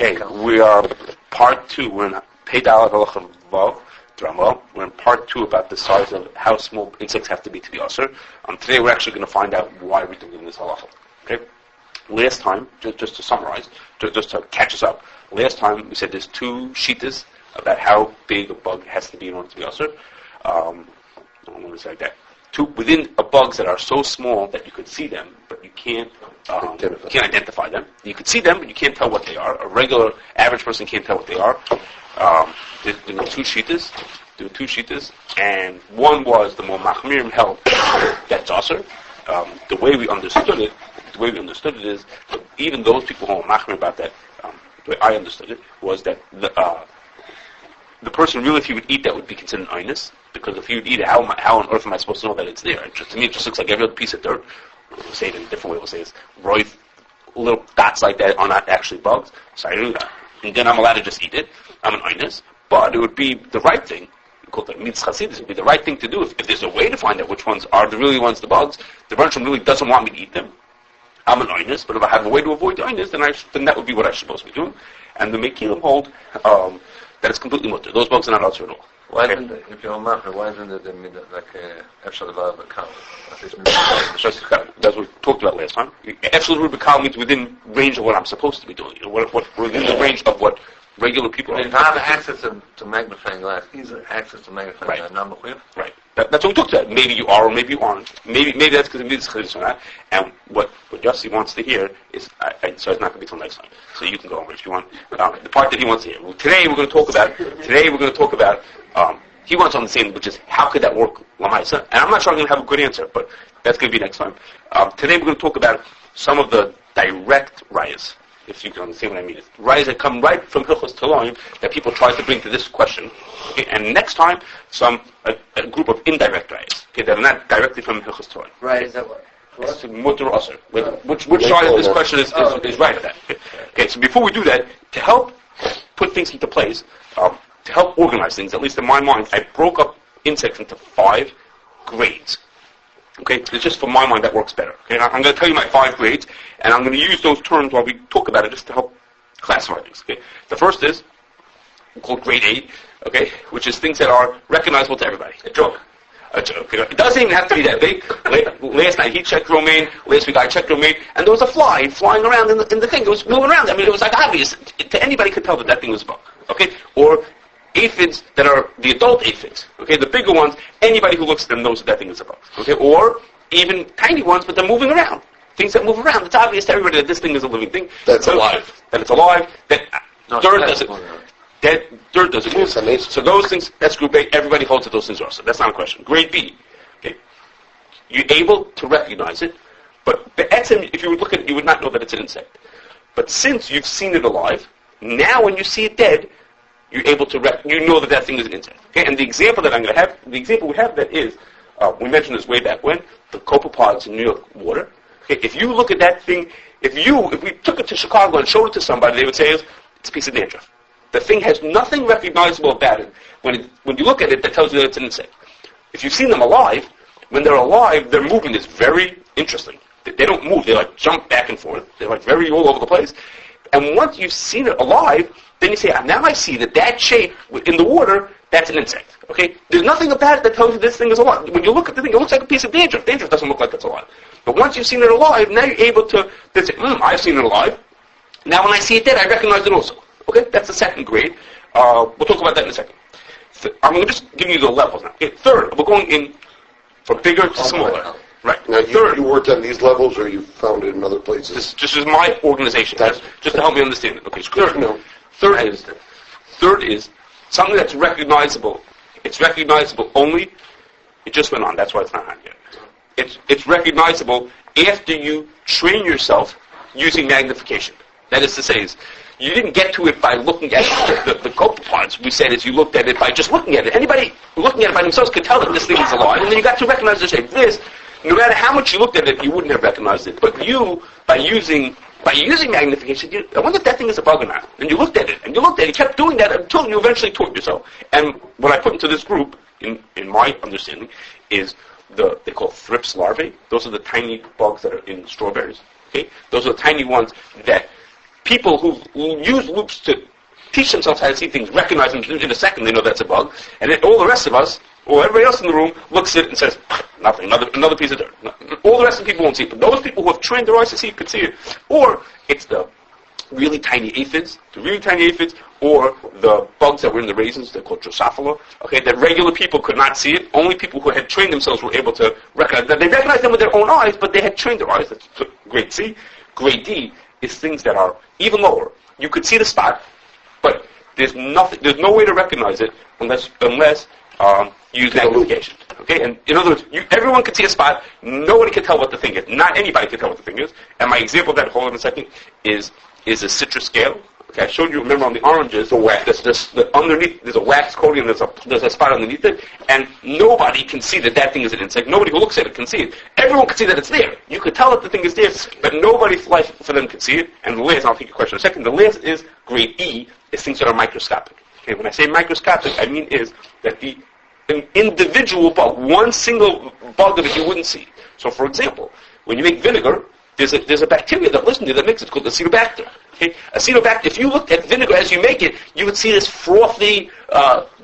Okay, we are part 2. We're in Pedal Halacha Vav Drama. We're in part 2 about the size of how small insects have to be usher. Today we're actually going to find out why we're doing this halacha. Okay. Last time, just to summarize, just to catch us up. Last time we said there's 2 shittas about how big a bug has to be in order to be usher. I don't want to say like that. 2 within bugs that are so small that you could see them, but you can't identify them. You could see them, but you can't tell what they are. A regular, average person can't tell what they are. There were 2 shittas. And one was the more machmirim held that's usher. The way we understood it is that even those people who are machmir about that, the way I understood it was that the person really, if he would eat that, would be considered an inus, because if he would eat it, how on earth am I supposed to know that it's there? To me, it just looks like every other piece of dirt. We'll say it in a different way. We'll say it's little dots like that are not actually bugs. So I do that. And then I'm allowed to just eat it. I'm an inus. But it would be the right thing. Called the mitzvah chasidus. It would be the right thing to do. If there's a way to find out which ones are the really ones, the bugs, the Rebbe really doesn't want me to eat them. I'm an inus, but if I have a way to avoid the inus, then that would be what I'm supposed to be doing. And the Mekilim hold that it's completely mutter. Those bugs are not usher at all. Why isn't it, if you're a machmir, why isn't it like Efshal Ruba Kal? That's what we talked about last time. Efshal Ruba Kal means within range of what I'm supposed to be doing. What within the range of what regular people are. If I have access to magnifying glass, easy access to magnifying glass, not mechuyev. Right. That's what we talked about. Maybe you are, or maybe you aren't. Maybe that's because of mitzvah chasidus or not. And what Yossi wants to hear is, so it's not going to be till next time. So you can go over if you want. The part that he wants to hear. Well, today we're going to talk about. He wants to understand, which is how could that work lamaisa. And I'm not sure I'm going to have a good answer, but that's going to be next time. Today we're going to talk about some of the direct rayas, if you can understand what I mean. It's rayas that come right from Hilchos Taloim that people try to bring to this question. Okay? And next time, a group of indirect rayas, okay, that are not directly from Hilchos Taloim. Right, is that what? It's mutter or usher. Which side of this question is right of that? Okay, so before we do that, to help put things into place, to help organize things, at least in my mind, I broke up insects into 5 grades. Okay, it's just for my mind that works better. Okay, I'm going to tell you my 5 grades, and I'm going to use those terms while we talk about it just to help classify things. Okay, the first is called grade A. Okay, which is things that are recognizable to everybody. A joke. It doesn't even have to be that big. Last night he checked romaine. Last week I checked romaine, and there was a fly flying around in the thing. It was moving around. I mean, it was like obvious. To anybody could tell that thing was a bug. Okay, or aphids that are the adult aphids. Okay, the bigger ones. Anybody who looks at them knows that thing is a bug. Okay, or even tiny ones, but they're moving around. Things that move around. It's obvious to everybody that this thing is a living thing. That's alive. That it's alive. That dirt doesn't. That dirt doesn't move. So those things, that's group A. Everybody holds that those things are also. That's not a question. Grade B. Okay, you're able to recognize it, but if you would look at it, you would not know that it's an insect. But since you've seen it alive, now when you see it dead, you're able to you know that thing is an insect. Okay, and the example that I'm going to have, the example we have that is, we mentioned this way back when, the copepods in New York water. Okay, if you look at that thing, if we took it to Chicago and showed it to somebody, they would say it's a piece of dandruff. The thing has nothing recognizable about it. When you look at it, that tells you that it's an insect. If you've seen them alive, when they're alive, their movement is very interesting. They don't move. They like jump back and forth. They're like very all over the place. And once you've seen it alive, then you say, now I see that shape in the water, that's an insect. Okay? There's nothing about it that tells you this thing is alive. When you look at the thing, it looks like a piece of dandruff. Dandruff doesn't look like it's alive. But once you've seen it alive, now you're able to say, I've seen it alive. Now when I see it dead, I recognize it also. Okay? That's the second grade. We'll talk about that in a second. I'm going to just give you the levels now. Okay, third, we're going in from bigger to smaller. Right. Now, you worked on these levels, or you found it in other places? This just is my organization. Just to help me understand it. Okay, third is something that's recognizable. It's recognizable only. It just went on. That's why it's not on yet. It's recognizable after you train yourself using magnification. That is to say, you didn't get to it by looking at the copepods. We said is you looked at it by just looking at it. Anybody looking at it by themselves could tell that this thing is alive, and then you got to recognize the shape. This, no matter how much you looked at it, you wouldn't have recognized it. But you, by using magnification, I wonder if that thing is a bug or not. And you looked at it, you kept doing that until you eventually taught yourself. And what I put into this group, in my understanding, is they call thrips larvae. Those are the tiny bugs that are in strawberries. Okay, those are the tiny ones that people who use loops to teach themselves how to see things, recognize them in a second, they know that's a bug. And then all the rest of us, or everybody else in the room, looks at it and says, nothing, another piece of dirt. All the rest of the people won't see it. But those people who have trained their eyes to see it could see it. Or it's the really tiny aphids, or the bugs that were in the raisins, they're called Drosophila, okay, that regular people could not see it. Only people who had trained themselves were able to recognize that. They recognized them with their own eyes, but they had trained their eyes. That's grade C. Grade D is things that are even lower. You could see the spot, but there's no way to recognize it unless you use magnification. Okay, and in other words, everyone can see a spot. Nobody can tell what the thing is. Not anybody can tell what the thing is. And my example of that, hold on a second, is a citrus scale. Okay, I showed you. Remember on the oranges, the wax. Underneath, there's a wax coating. And there's a spot underneath it, and nobody can see that thing is an insect. Nobody who looks at it can see it. Everyone can see that it's there. You could tell that the thing is there, but nobody for them can see it. And the last, I'll take your question in a second. The last is grade E. Is things that are microscopic. Okay, when I say microscopic, I mean is that an individual bug, one single bug of it you wouldn't see. So, for example, when you make vinegar, there's a bacteria that lives in there that makes it called Acetobacter. Okay, Acetobacter. If you looked at vinegar as you make it, you would see this frothy,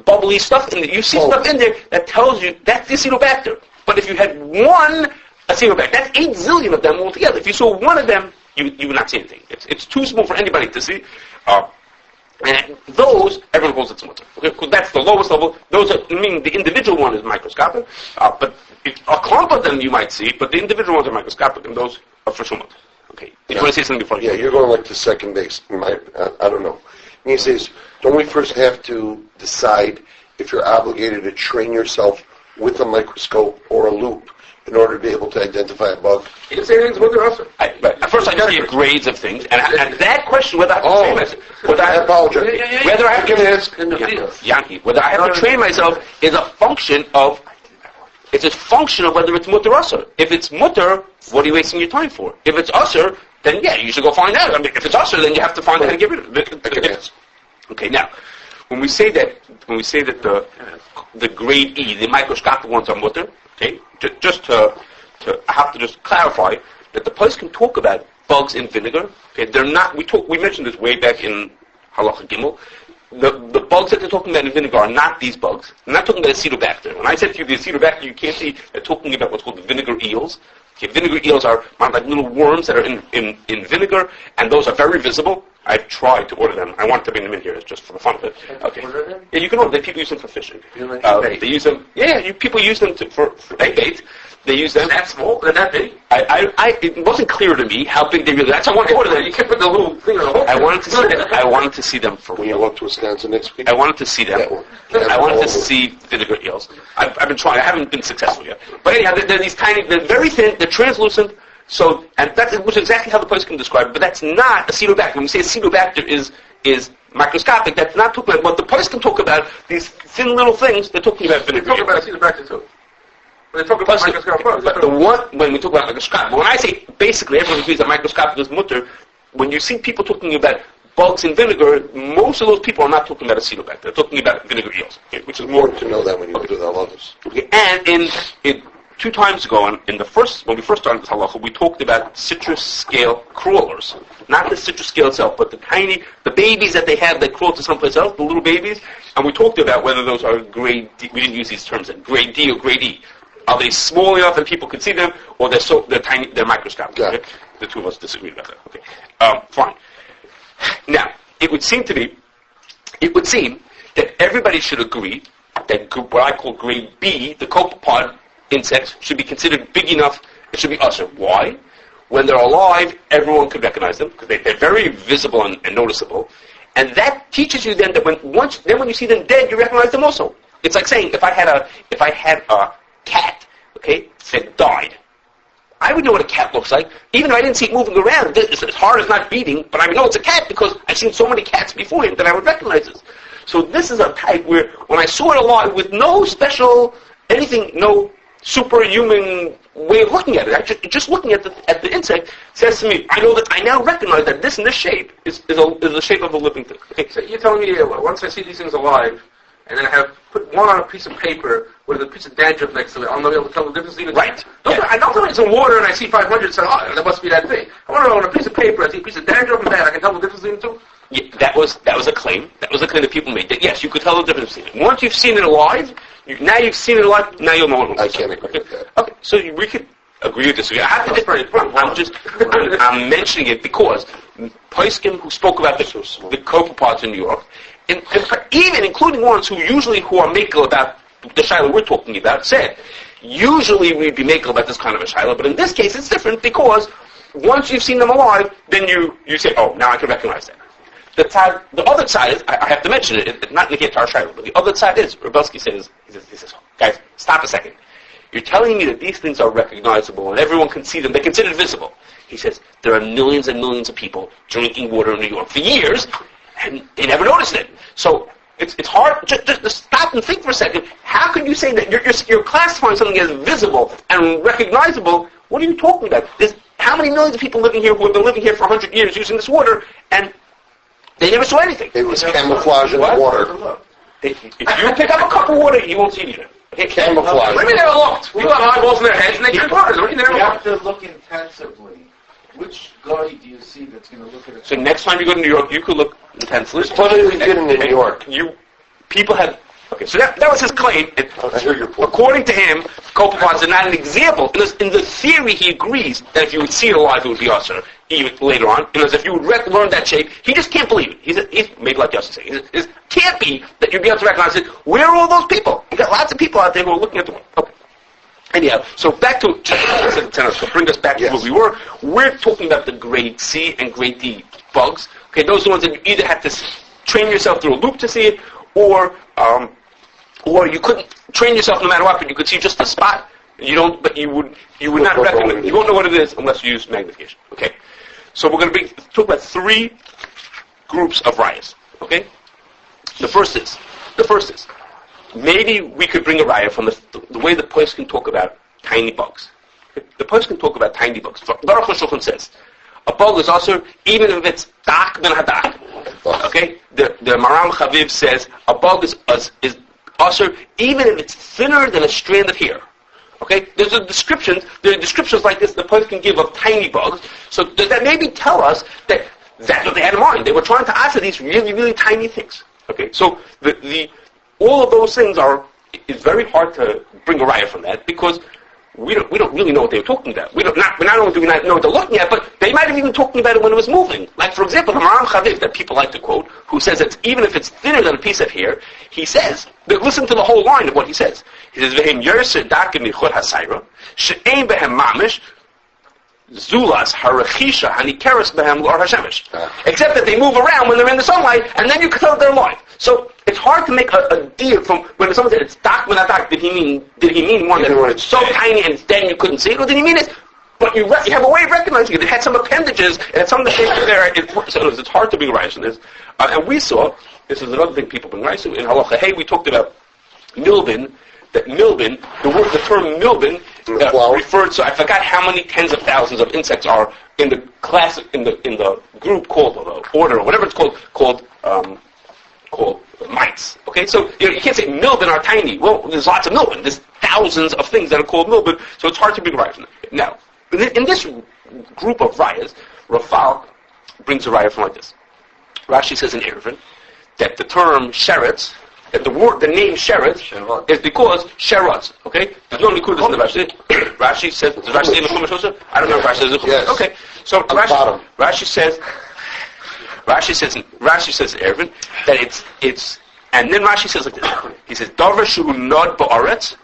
bubbly stuff in there. You see stuff in there that tells you that's the Acetobacter. But if you had one Acetobacter, that's 8 zillion of them altogether. If you saw one of them, you would not see anything. It's too small for anybody to see. And those, everyone calls it mutter. Okay, because that's the lowest level. Those are, meaning the individual one is microscopic, but a clump of them you might see, but the individual ones are microscopic, and those are for sure mutter. Okay, you want to say something before? Yeah, you're going like to second base. I don't know. And he says, don't we first have to decide if you're obligated to train yourself with a microscope or a loop in order to be able to identify a bug? You didn't say anything about the also. First, I got to give grades of things, and that question, whether I have to train myself, whether I apologize. Whether I have to ask in the field. Yankee, whether I have to train myself is a function of. It's a function of whether it's mutter or usher. If it's mutter, what are you wasting your time for? If it's usher, then yeah, you should go find out. I mean, if it's usher, then you have to find out how to get rid of it. Okay, now, when we say that the grade E, the microscopic ones are mutter, okay, I have to just clarify that the Poskim talk about bugs in vinegar. Okay, they're not. We mentioned this way back in Halacha Gimel. The bugs that they're talking about in vinegar are not these bugs. They're not talking about Acetobacter. When I said to you the Acetobacter, you can't see. They're talking about what's called the vinegar eels. Okay, vinegar eels are like little worms that are in vinegar, and those are very visible. I've tried to order them. I want to bring them in here just for the fun of it. Okay. Yeah, you can order them. People use them for fishing. They use them. Yeah, people use them for egg bait. They use them. That small? They're that big? It wasn't clear to me how big they really are. So I wanted to order them. You can put the little thing on the hook. I wanted to see them for when you go to Wisconsin next week. I wanted to see them. I wanted to see vinegar eels. I've been trying. I haven't been successful yet. But anyhow, they're these tiny. They're very thin. They're translucent. So, and which is exactly how the Poskim describe it. But that's not Acetobacter. When we say Acetobacter is microscopic, that's not talking about what the Poskim talk about. These thin little things. They're talking about vinegar. They talk about Acetobacter too. They talk about microscopic bugs. But the one when we talk about microscopic, when I say basically everyone agrees that microscopic is mutter, when you see people talking about bugs in vinegar, most of those people are not talking about Acetobacter. They're talking about vinegar eels, okay, which is more to know that when you do the halachos. Okay, and in 2 times ago, when we first started this halacha, we talked about citrus scale crawlers, not the citrus scale itself, but the babies that they have that crawl to someplace else, the little babies, and we talked about whether those are grade D. We didn't use these terms, grade D or grade E. Are they small enough that people can see them, or they're tiny, they're microscopic? Yeah. Okay? The two of us disagreed about that. Okay, fine. Now, it would seem that everybody should agree that what I call grade B, the copepod insects, should be considered big enough. It should be usher. Why? When they're alive, everyone could recognize them because they're very visible and noticeable, and that teaches you then that when you see them dead, you recognize them also. It's like saying if I had a cat, okay, that died, I would know what a cat looks like, even if I didn't see it moving around. His heart is not beating, but I would know it's a cat because I've seen so many cats before him that I would recognize it. So this is a type where when I saw it alive with no special anything, no superhuman way of looking at it, just looking at the insect says to me, I now recognize that this in this shape is the shape of a living thing. Okay. So you're telling me once I see these things alive, and then I have put one on a piece of paper with a piece of dandruff next to it, I'll not be able to tell the difference between the two. Right. I don't know it's in water and I see 500, so that must be that big. I want to know on a piece of paper, I see a piece of dandruff in that, I can tell the difference between the two. Yeah, that was a claim. That was a claim that people made. That yes, you could tell the difference between it. Once you've seen it alive, now you've seen it alive. Now you'll know what it I looks can't like. agree with that. Okay, so we could agree or disagree. I have to disagree. I'm mentioning it because Poskim who spoke about the Kofa parts in New York, and even including ones who are makel about the shiloh we're talking about, said usually we'd be makel about this kind of a shiloh, but in this case it's different because once you've seen them alive, then you say, oh, now I can recognize that. The other side is, I have to mention it, not in the Tar Shiloh, but the other side is, Rebelsky says, he says, guys, stop a second. You're telling me that these things are recognizable and everyone can see them, they're considered visible. He says, there are millions and millions of people drinking water in New York for years, and they never noticed it. So, it's hard, just stop and think for a second. How can you say that you're classifying something as visible and recognizable? What are you talking about? There's how many millions of people living here who have been living here for 100 years using this water, and they never saw anything. It was camouflage in the water. If you pick up a cup of water, you won't see it either. Okay? Camouflage. What do you mean they never looked? People have eyeballs in their heads and they drink water. What do you mean they You never have looked? to look intensively. Which guy do you see that's going to look at it? So next time you go to New York, you could look intensely. What did we get in New York? People had. Okay, so that was his claim. I hear your point. According to him, Kopapots are not an example. In the theory, he agrees that if you would see it alive, it would be usher. Even later on, because if you would learn that shape, he just can't believe it. He's maybe like Justin saying, it can't be that you'd be able to recognize it. Where are all those people? You got lots of people out there who are looking at the world. Okay. Anyhow, so back to so bring us back to where we were. We're talking about the grade C and grade D bugs. Okay, those are the ones that you either have to train yourself through a loop to see it, or you couldn't train yourself no matter what, but you could see just a spot. You would not recognize. You won't know what it is unless you use magnification. Okay, so we're going to talk about three groups of rayas. Okay, the first is maybe we could bring a raya from the way the Poskim talk about tiny bugs. Okay? The Poskim talk about tiny bugs. Aruch Shulchan says a bug is also even if it's dak ben hadak. Okay, the Maram Chaviv says a bug is also even if it's thinner than a strand of hair. Okay, there are descriptions like this the Poskim can give of tiny bugs. So does that maybe tell us that that's what they had in mind? They were trying to answer these really, really tiny things. Okay, so all of those things it's very hard to bring a raya from that because we don't really know what they were talking about. Not only do we not know what they're looking at, but they might have even talking about it when it was moving. Like for example, the Maram Chaviv that people like to quote, who says that even if it's thinner than a piece of hair, he says that listen to the whole line of what he says. He says V'hem yerser dakim michor hasayra she'ein behem mamish zulas harachisha hanikeres behem l'or hashemesh. Except that they move around when they're in the sunlight, and then you can tell that they're alive. So it's hard to make a deal from when someone said it's dak when not dak. Did he mean one that's so tiny and it's dead and you couldn't see it, or did he mean it? But you have a way of recognizing it. It had some appendages and had some of the things there. So it's hard to bring rice in this. And we saw this is another thing people bring rice in halacha. Hey, we talked about milbin. That milbin, the term milbin referred to. I forgot how many tens of thousands of insects are in the class in the group called order or whatever it's called mites. Okay, so you can't say milbin are tiny. Well, there's lots of milbin. There's thousands of things that are called milbin, so it's hard to bring a raya from it. Now, in this group of rayas, Rafal brings a raya from like this. Rashi says in Eruvin that the term sheretz, that the name sheretz is because sheretz. Okay, there's no Nekudah in the Rashi. Rashi says, does Rashi say in the Chumash also? I don't know if Rashi says the Chumash. Yes. Okay, so Rashi says in Eruvin that it's and then Rashi says like this. He says davar shu nod ba'aretz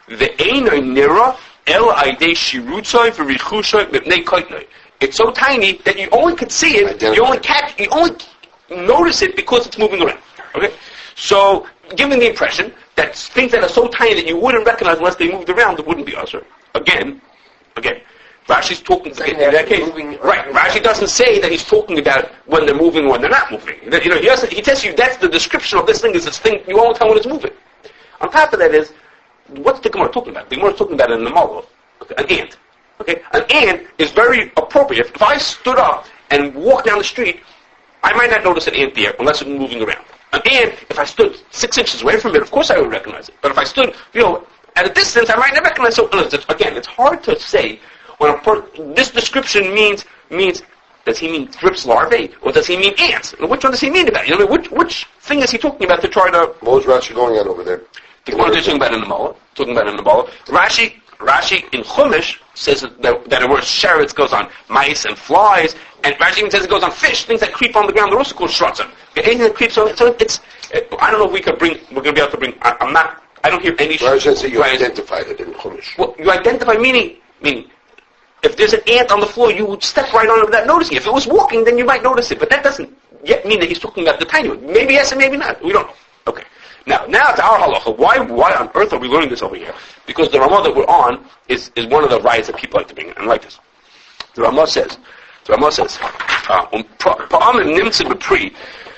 ve'eino nira el aidei shirutzoi v'richushoi mipnei koitnoi. It's so tiny that you only could see it. You only notice it because it's moving around. Okay, so giving the impression that things that are so tiny that you wouldn't recognize unless they moved around, it wouldn't be usher. Again. Rashi's talking in that case. Right. Rashi doesn't say that he's talking about when they're moving or when they're not moving. He tells you that's the description of this thing is this thing, you won't tell when it's moving. On top of that is, what's the Gemara talking about? The Gemara is talking about an animal, an ant. Okay? An ant is very appropriate. If I stood up and walked down the street, I might not notice an ant there unless it's moving around. And if I stood 6 inches away from it, of course I would recognize it. But if I stood, at a distance, I might not recognize it. So, again, it's hard to say when this description means, does he mean thrips larvae, or does he mean ants? And which one does he mean about? Which thing is he talking about to try to... What was Rashi going on over there? The one they're talking about in the Mala. Rashi in Chumash says that the word sheretz goes on mice and flies, and Rashi even says it goes on fish, things that creep on the ground. They're also called shrotzim. Anything that creeps on it. So it's. I don't know if we're going to be able to bring. I don't hear any. Rashi says you identified it in Chumash. Well, you identify meaning. If there's an ant on the floor, you would step right on it without noticing it. If it was walking, then you might notice it. But that doesn't yet mean that he's talking about the tiny one. Maybe yes and maybe not. We don't know. Okay. Now to our halacha. Why on earth are we learning this over here? Because the Ramah that we're on is one of the riots that people like to bring in. And like this. The Ramah says,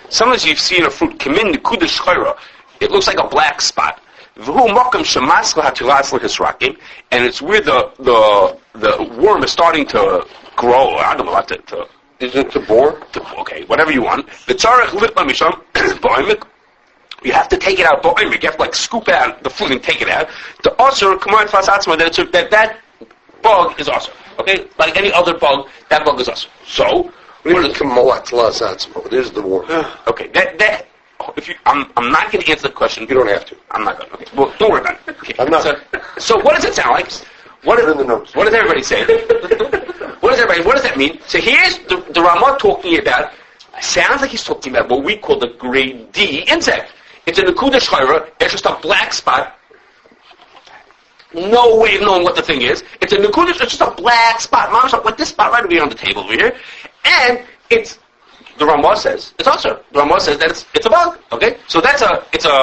sometimes you've seen a fruit, Nekudah shechorah, it looks like a black spot. And it's where the worm is starting to grow. I don't know what to Is it the boar? Okay, whatever you want. You have to take it out. You have to scoop out the fruit and take it out. The osur that bug is osur. Okay, like any other bug, that bug is osur. So, There's the worm. Okay, that. I'm not going to answer the question. You don't have to. I'm not going to. Okay, well, don't worry about it. Okay. I'm not. So what does it sound like? What in the notes. What does everybody say? What does that mean? So here's the Ramah talking about. Sounds like he's talking about what we call the grade D insect. It's a Nekudah shechorah. It's just a black spot. No way of knowing what the thing is. It's a Nekudah. It's just a black spot. Mom's like this spot right over here on the table over here, and it's. The Ramah says it's also. The Ramah says that it's a bug. Okay, so that's why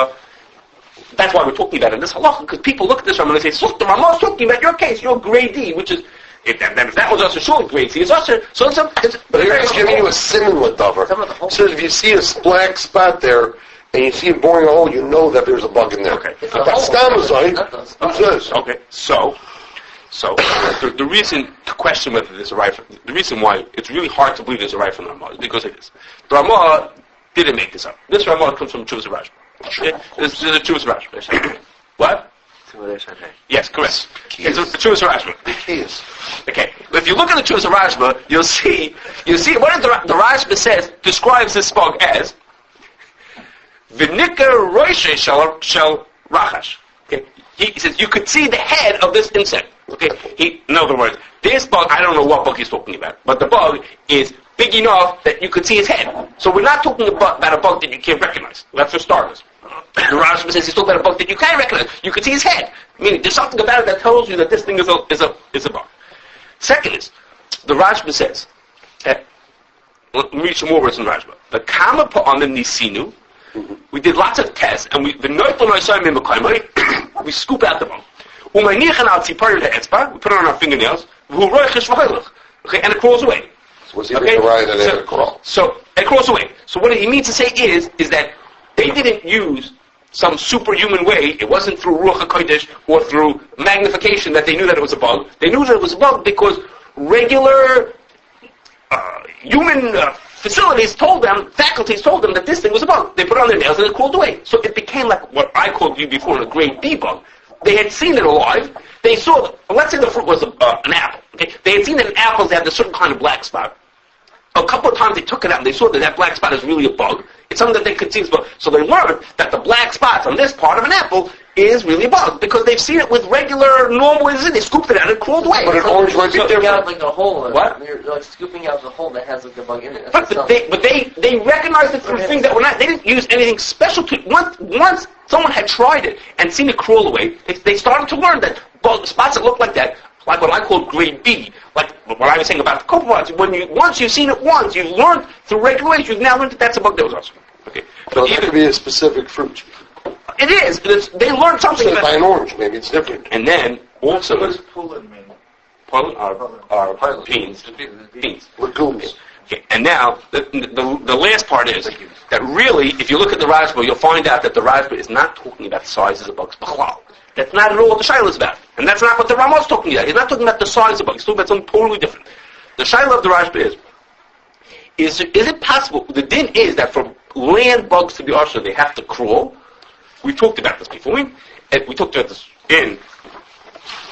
we're talking about it in this halacha, because people look at this Ramah and they say, "Look, the Ramah is talking about your case, your grade D, which is if that was also surely grade C, it's also so it's. But here he's giving you a similar davar. So if you see a black spot there and you see it boring a hole, you know that there's a bug in there. Okay. Okay. So the reason to question whether there's a right, the reason why it's really hard to believe there's a right from the Ramah is because it is. The Ramah didn't make this up. This Ramah comes from Chuvas Rashba. Okay? This is a Chuvas Rashba. What? Yes, correct. It's a Chuvas Rashba. Okay. If you look at the Chuvas Rashba, you'll see what the Rashba says describes this bug as V'nika roishe shel rachash. Okay. He says you could see the head of this insect. Okay. In other words, this bug, I don't know what bug he's talking about, but the bug is big enough that you could see his head. So we're not talking about a bug that you can't recognize. That's for starters. The Rashba says he's talking about a bug that you can recognize. You could see his head. Meaning there's something about it that tells you that this thing is a bug. Second is, the Rashba says, let me read some more words in Rashba. The kama pa'amim nisinu. We did lots of tests, and we scoop out the bone. We put it on our fingernails, okay, and it crawls away. Was he right and it crawl? So it crawls away. So what he means to say is that they didn't use some superhuman way. It wasn't through Ruach HaKodesh or through magnification that they knew that it was a bug. They knew that it was a bug because regular human faculties told them that this thing was a bug. They put it on their nails and it crawled away. So it became like what I called you before, a grade B bug. They had seen it alive. They saw, let's say the fruit was an apple. Okay? They had seen that in apples they had a certain kind of black spot. A couple of times they took it out and they saw that black spot is really a bug. It's something that they could see as a bug. So they learned that the black spots on this part of an apple is really a bug because they've seen it with regular, normal ways. They scooped it out and it crawled away. But an orange might be different. Out like a hole. What? You're like scooping out the hole that has like the bug in it. But they recognized it through things that were not. They didn't use anything special to. Once someone had tried it and seen it crawl away, they started to learn that spots that look like that, like what I call grade B, like what I was saying about the copepods. Once you've seen it once, you've learned through regular ways. You've now learned that that's a bug that was awesome. Okay. So it could be a specific fruit. It is. They learned something Instead of about an orange, maybe it's different. And then also, What does pullen mean? pollen are beans. Legumes. Okay. And now the last part is that really, if you look at the Rashba, you'll find out that the Rashba is not talking about the sizes of bugs. That's not at all what the Shaila is about, and that's not what the Ramah is talking about. He's not talking about the size of bugs. He's talking about something totally different. The Shaila of the Rashba is it possible? The din is that for land bugs to be usher, they have to crawl. We talked about this before. We talked about this in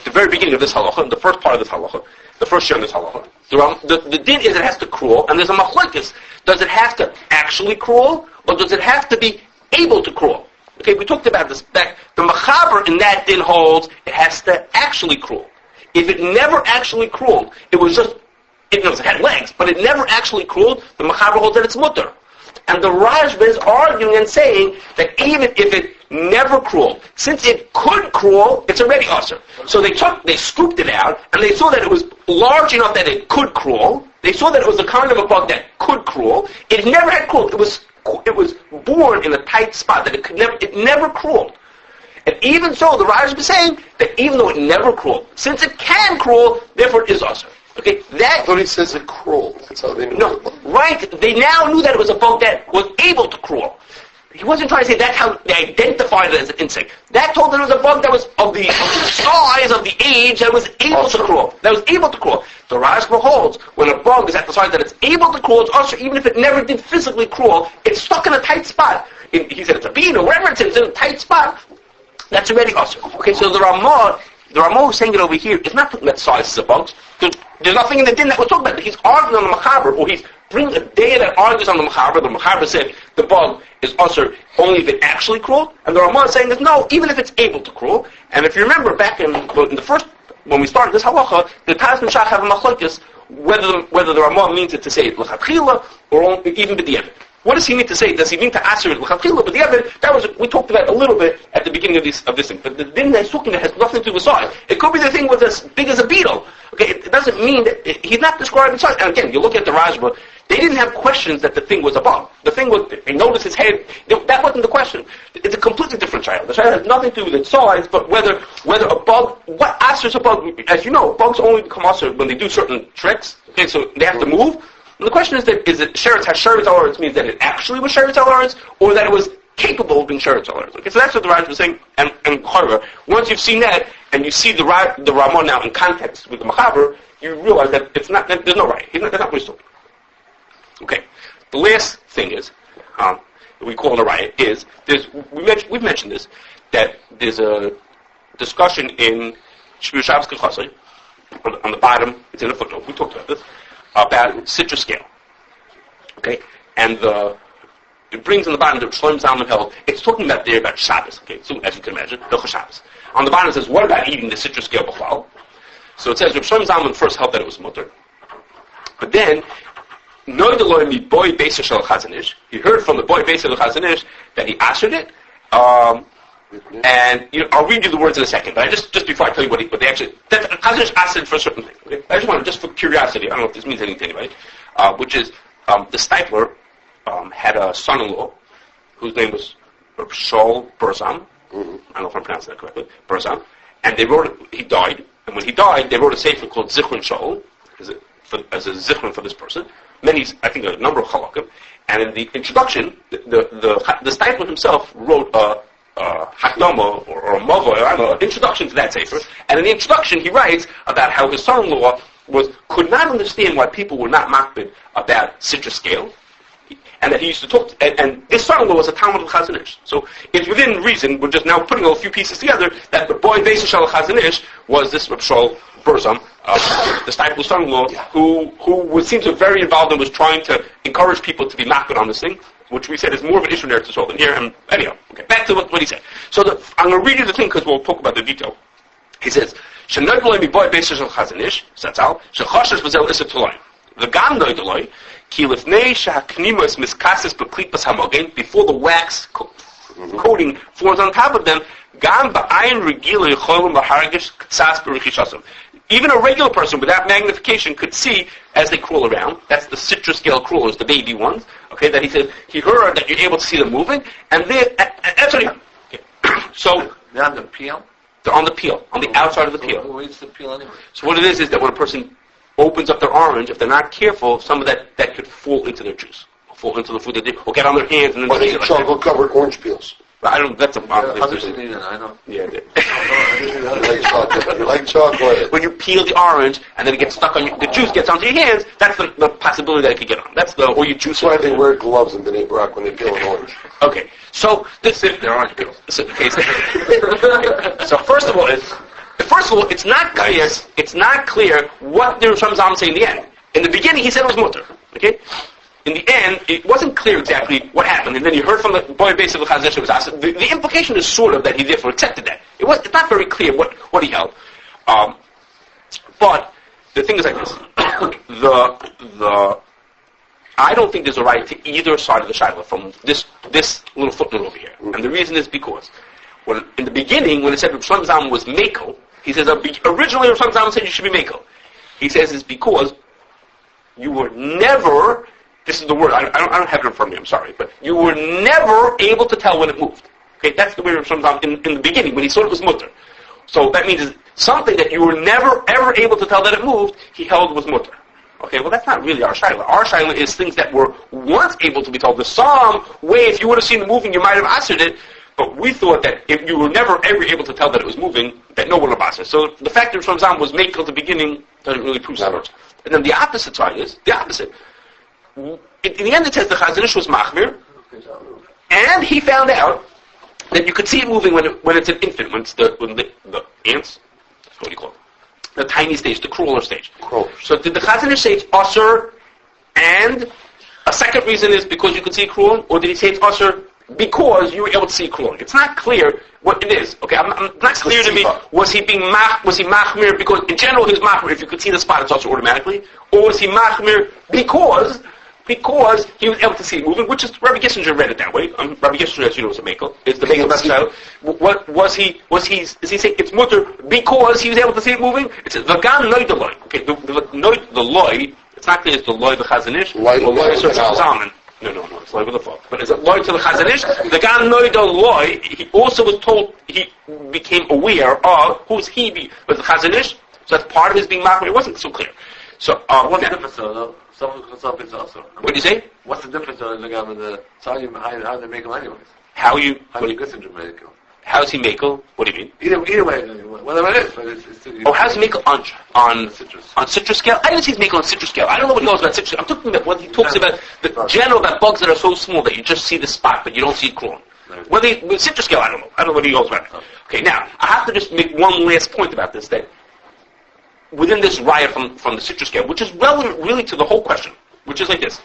the very beginning of this halacha, in the first part of this halacha, the first year in this halacha. The din is it has to crawl, and there's a machlokes. Does it have to actually crawl, or does it have to be able to crawl? Okay, we talked about this back. The machaber in that din holds it has to actually crawl. If it never actually crawled, it was just, it had legs, but it never actually crawled, the machaber holds that it's mutter. And the Rashba is arguing and saying that even if it never crawled, since it could crawl, it's already usher. So they scooped it out, and they saw that it was large enough that it could crawl. They saw that it was the kind of a bug that could crawl. It never had crawled. It was born in a tight spot that it never crawled. And even so, the Rashba is saying that even though it never crawled, since it can crawl, therefore it is usher. Okay, I thought he says it crawled. That's how they knew. No, right. They now knew that it was a bug that was able to crawl. He wasn't trying to say that's how they identified it as an insect. That told them it was a bug that was of the size, of the age, that was able to crawl. That was able to crawl. The Rashba holds when a bug is at the size that it's able to crawl, it's usher, even if it never did physically crawl, it's stuck in a tight spot. He said it's a bean or whatever it's in a tight spot. That's already usher. Okay, so the Ramah who's saying it over here is not talking about sizes of bugs. There's nothing in the din that we're talking about. He's arguing on the machaber, or he's bringing a day that argues on the machaber. The machaber said the bug is usher only if it actually crawled, and the Ramah is saying that no, even if it's able to crawl. And if you remember back in the first, when we started this halacha, the Taz and Shach have a machlokes whether the Ramah means it to say it l'chatchila or even b'diavad. What does he mean to say? Does he mean to answer it l'chatchila b'diavad? That was, we talked about a little bit at the beginning of this thing. But the din that he's talking about has nothing to do with size. It could be the thing was as big as a beetle. Okay, it doesn't mean that he's not describing size. And again, you look at the Rashba, they didn't have questions that the thing was a bug. The thing was, they noticed his head. That wasn't the question. It's a completely different child. The child has nothing to do with its size, but whether a bug, what answers a bug? As you know, bugs only become usher when they do certain tricks. Okay, so they have to move. And the question is it sheretz has sheretz al means that it actually was sheretz al or that it was capable of being sheretz al. Okay, so that's what the Raj was saying. And however, once you've seen that and you see the Ramah now in context with the Machaber, you realize that it's not. There's no right. That's not what he's talking. Okay. The last thing is that we call it a riot is we've mentioned this, that there's a discussion in Shmir Shabbos Kachasai on the bottom. It's in the footnote. We talked about this about citrus scale. Okay, and it brings on the bottom the Shloim Zalman held. It's talking about there about Shabbos. Okay, so as you can imagine, Hilchos Shabbos. On the bottom it says, what about eating the citrus scale b'chlal? So it says Shloim Zalman first held that it was mutter, but then he heard from the boy Beis of the Chazanish that he answered it. And I'll read you the words in a second, but just before I tell you what they actually, that Chazanish answered for a certain thing. Okay? I just want to, just for curiosity, I don't know if this means anything to anybody, which is the Stipler had a son-in-law whose name was Shaul Burzam. I don't know if I'm pronouncing that correctly, Burzam. And he died, and when he died, they wrote a sefer called Zichron Shaul, as a zichron for this person. I think a number of halakim, and in the introduction, the Stipler himself wrote a hakdama or a mava, I don't know, an introduction to that sefer. And in the introduction, he writes about how his son-in-law could not understand why people were not makbid about citrus scale, and that he used to talk. And this son-in-law was a Talmud of Chazanish. So it's within reason. We're just now putting a few pieces together that the boy Beis Shal Chazanish was this Reb Shaul Burzam, the Stipler's son-in-law, who seems to be very involved and was trying to encourage people to be makbid on this thing, which we said is more of an issue there to solve than here. And anyhow, okay, back to what he said. So I'm going to read you the thing because we'll talk about the detail. He says, "Shenoi boy Beis Shal Chazanish Satzal shechoshes v'zel iser toloi v'gam noidoloi ki lifnei shehaknimos miskases b'klipas hamogen before the wax coating forms on top of them gam ba'ayin regila yicholim b'hargish ksas b'richishasum." Even a regular person without magnification could see as they crawl around. That's the citrus scale crawlers, the baby ones. Okay, that he said he heard that you're able to see them moving, and that's what he heard. Okay. So They're on the peel? they're on the peel, on the outside of the peel. Who eats the peel anyway? So what it is that when a person opens up their orange, if they're not careful, some of that could fall into their juice, fall into the food that they, or get on their hands and then Or they eat chocolate-covered orange peels. But I don't. That's a I know. yeah. You like chocolate. When you peel the orange and then it gets stuck on the juice gets onto your hands, that's the possibility that it could get on. That's or you juice. That's why they wear gloves in B'nai Brak when they peel an orange. Okay, so this if there aren't peels. So first of all, it's not clear. It's not clear what the Rosh Hashanah say in the end. In the beginning, he said it was mutter. Okay. In the end, it wasn't clear exactly what happened, and then you heard from the boy base of the Chazon Ish was asked. The implication is sort of that he therefore accepted that. It's not very clear what he held. But the thing is like this: I don't think there's a right to either side of the shaila from this little footnote over here, and the reason is because in the beginning, when it said Rav Shlomo Zalman was mekel, he says originally Rav Shlomo Zalman said you should be mekel. He says it's because you were never. This is the word. I don't have it in front of me. I'm sorry, but you were never able to tell when it moved. Okay, that's the way Rav Shlomo Zalman in the beginning when he saw it was mutter. So that means something that you were never ever able to tell that it moved. He held was mutter. Okay, well that's not really our shaila. Our shaila is things that were once able to be told. There's some way if you would have seen it moving, you might have answered it. But we thought that if you were never ever able to tell that it was moving, that no one would have answered. So the fact that Rav Shlomo Zalman was mekel at the beginning doesn't really prove so much. And then the opposite side is the opposite. In the end, it says the Chazon Ish was machmir, and he found out that you could see it moving when it's an infant, when the ants, what do you call it? The tiny stage, the crawler stage. So did the Chazon Ish say it's usher, and a second reason is because you could see it crawling, or did he say it's usher because you were able to see it crawling? It's not clear what it is. Okay, I'm not clear to me. Was he machmir because in general he was machmir if you could see the spot it's usher automatically, or was he machmir because he was able to see it moving, which is Rabbi Kissinger read it that way. Rabbi Kissinger, as you know, is a mekel. It's the mekel child. What was he? Is he saying it's mutter because he was able to see it moving? It's the gan noy the loy. Okay, the loy. It's not clear. It's the loy the Chazon Ish. The loy is Zalman. No. It's loy with the fuck. But it's a loy to the Chazon Ish. The gan noy the loy. He also was told. He became aware of who's he. Was the Chazon Ish? So that's part of his being machmir. It wasn't so clear. So what's the difference though? What do you say? What's the difference in the how they make them anyways? How you Kissinger make them? How's he mekel? What do you mean? Either way, whatever it is. But how's he mekel on citrus? On citrus scale? I didn't see he's mekel on citrus scale. I don't know what he knows about citrus. I'm talking about what he talks about the general about bugs that are so small that you just see the spot but you don't see it crawling. With citrus scale, I don't know. I don't know what he knows about it. Okay, now I have to just make one last point about this that. Within this riot from the citrus scale, which is relevant really to the whole question, which is like this.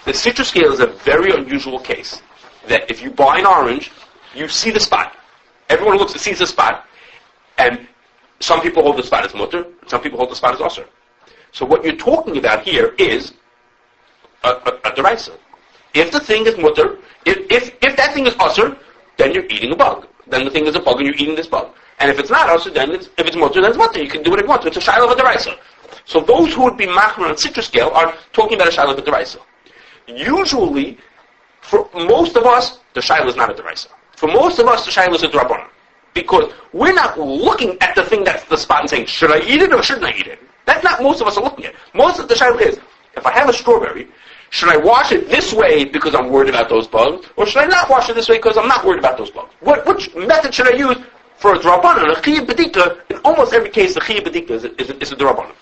The citrus scale is a very unusual case, that if you buy an orange, you see the spot. Everyone who looks sees the spot, and some people hold the spot as mutter, some people hold the spot as usher. So what you're talking about here is a deraisa. If the thing is mutter, if that thing is usher, then you're eating a bug. Then the thing is a bug and you're eating this bug. And if it's not usher, then if it's mutter, then it's mutter. You can do whatever you want. It's a shaila of a deraisa. So those who would be machmir on citrus scale are talking about a shaila of a deraisa. Usually, for most of us, the shaila is not a deraisa. For most of us, the shaila is a drabanan. Because we're not looking at the thing that's the spot and saying, should I eat it or shouldn't I eat it? That's not most of us are looking at. Most of the shaila is, if I have a strawberry, should I wash it this way because I'm worried about those bugs? Or should I not wash it this way because I'm not worried about those bugs? Which method should I use for a drabanan? A chiyuv b'dika, in almost every case, the chiyuv b'dika is a drabanan.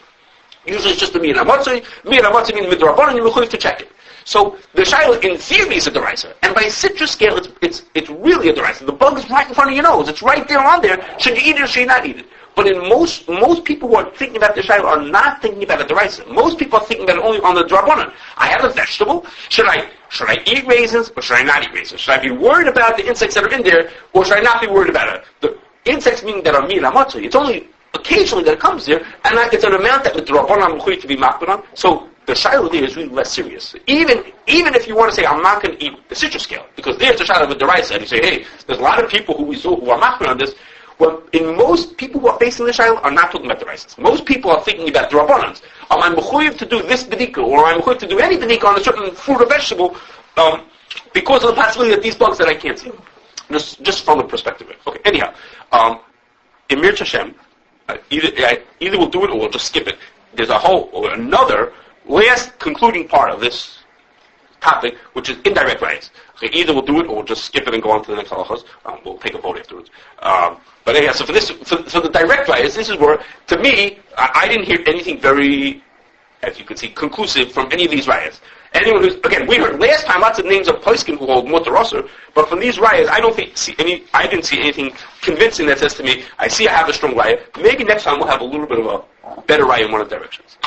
Usually it's just a miyad hamatzoi. Miyad hamatzoi means midrabanan, you're required to check it. So the shaila in theory is a deraisa, and by citrus scale it's really a deraisa. The bug is right in front of your nose. It's right there on there. Should you eat it or should you not eat it? But in most people who are thinking about the shaila are not thinking about a deraisa. Most people are thinking about it only on the drabanan. I have a vegetable. Should I eat raisins or should I not eat raisins? Should I be worried about the insects that are in there or should I not be worried about it? The insects meaning that are miyad hamatzoi. It's only occasionally that it comes there, and it's an amount that the drabanan required to be makbid on. So the shaila there is really less serious. Even if you want to say, I'm not going to eat the citrus scale, because there's the shaila of a deraisa, and you say, hey, there's a lot of people who we saw who are makbid on this. Well, in most people who are facing the shaila are not talking about deraisas. Most people are thinking about drabanans. Am I mechuyev to do this bedika, or am I mechuyev to do any bedika on a certain fruit or vegetable, because of the possibility that these bugs that I can't see. Just from the perspective of it. Okay, anyhow, in Mir Hashem, either we'll do it or we'll just skip it. There's another last concluding part of this topic, which is indirect rayas. Okay, either we'll do it or we'll just skip it and go on to the next halachos. We'll take a vote afterwards. But anyhow, so for the direct rayas, this is where, to me, I didn't hear anything very, as you can see, conclusive from any of these rayas. Anyone who's, again, we heard last time lots of names of Poskim who hold mutar asur, but from these rayas, I didn't see anything convincing that says to me, I see I have a strong raya. Maybe next time we'll have a little bit of a better raya in one of the directions.